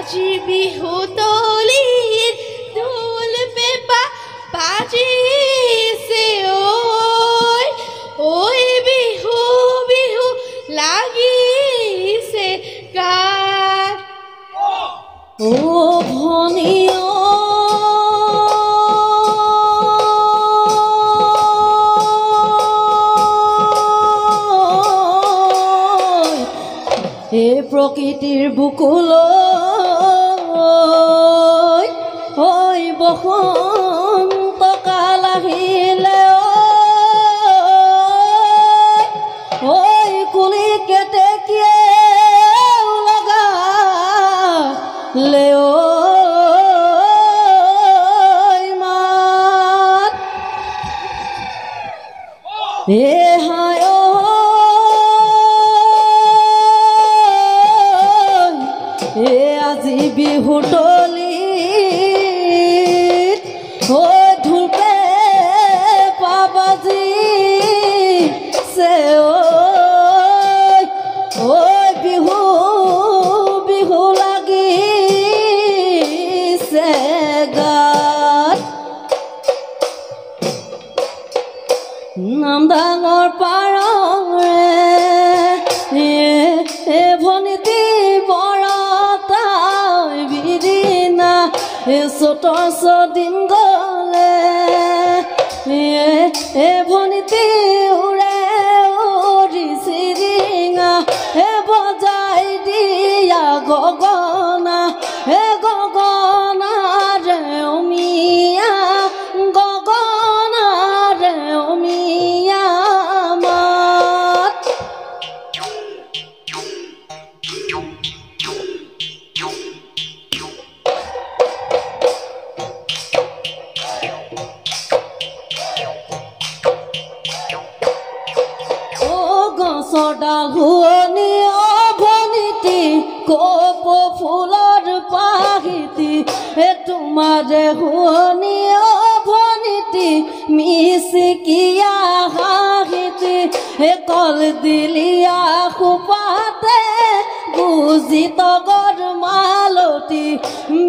আজি বিহু তলিৰ ঢোল পেঁপা বাজিছে ঐ বিহু বিহু লাগিছে গাত ও ভনী হে প্ৰকৃতিৰ বুকুলৈ ঐ বসন্ত কাল আহিলে ঐ কুলি কেতেকীয়ে লগালে মাত হে হায় আজি বিহু তলিত ঢোল পেঁপা বাজিছে ঐ বিহু বিহু লাগিছে গাত নাম ডাঙৰ পাৰৰে ভনীতি চতৰ ছদিন গলে ভনীতি উৰে উৰি চিৰিঙা বজাই দিয়া গগনা গগনা ৰেউমিয়া গগনা ৰেউমিয়া মাত গছডাল শুৱনি অভনীতি কপ ফুলৰ পাহিতি তোমাৰে শুৱনি অভনীতি মিচিকিয়া হাঁহিতি কল দিলিয়া খোপাতে গুজি তগৰ মালতী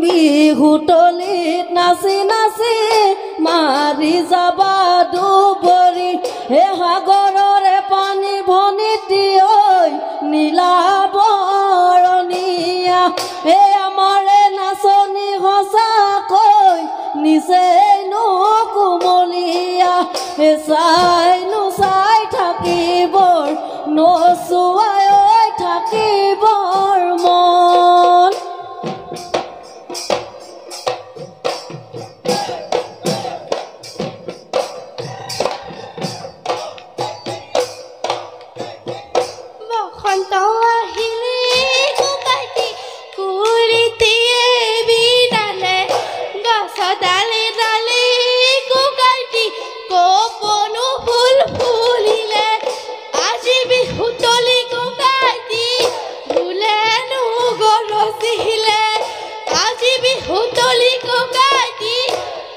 বিহু তলিত নাচি নাচি মাৰি যাবা দুবৰি সাগৰৰে পানী ভনীতি ঐ নীলা বৰণীয়া আমাৰে নাচনি সঁচাকৈ নিচেনো কোমলীয়া চাইনো চাই থাকিবৰ নচুৱাই থাকিবৰ মন বসন্ত আহিলে শুকাইতি কুলিটিয়ে বিনালে গছ ডালে ডালে শুকাইতি কপনো ফুল ফুলিলে আজি বিহু তলি শুকাইতি ঢোলেনো গৰজিলে আজি বিহু তলি শুকাইতি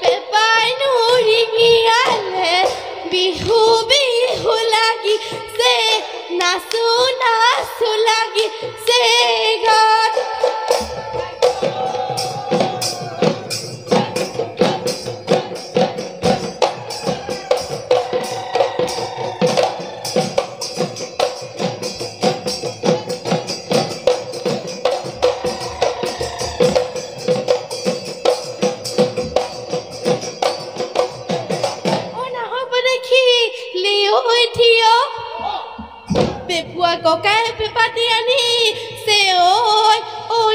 পেঁপাইনো ৰিঙিয়ালে বিহু বিহু লাগিছে নাচো নাচো লাগিছে গাত পেপুৱা ককাই পেপাতি আনি চে ঐ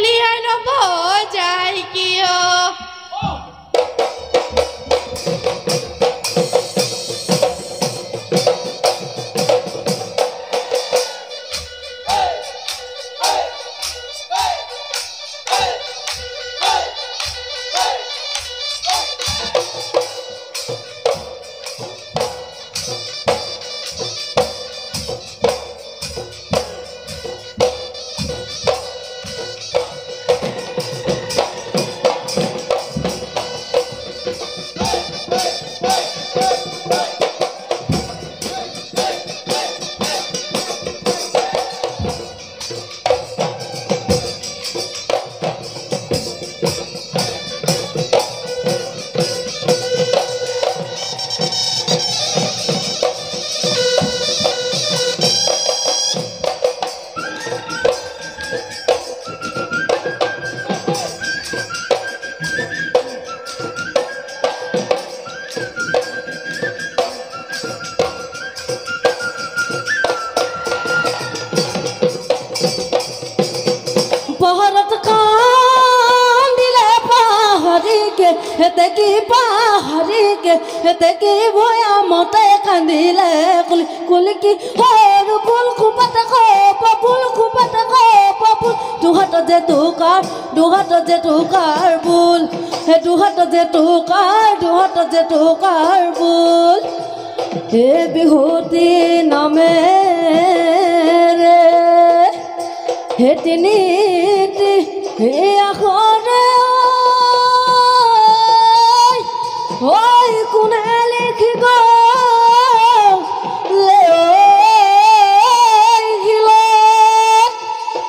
ঘৰত কান্দিলে পাহৰিকে হেতে কি পাহৰিকে হেতে কি ভয়ামতে কান্দিলে কুলি কুলি কি সৰু ফুল খোপাতে খোপা ফুল খোপাতে খোপা ফুল দুহাত যে টুকাৰ বুল হে দুহাত যে টুকাৰ বুল হে বিহুতি নামেৰে হে তিনিটি হে আখৰে ঐ কোনে লিখিব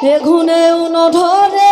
হে ঘুণেও নধৰে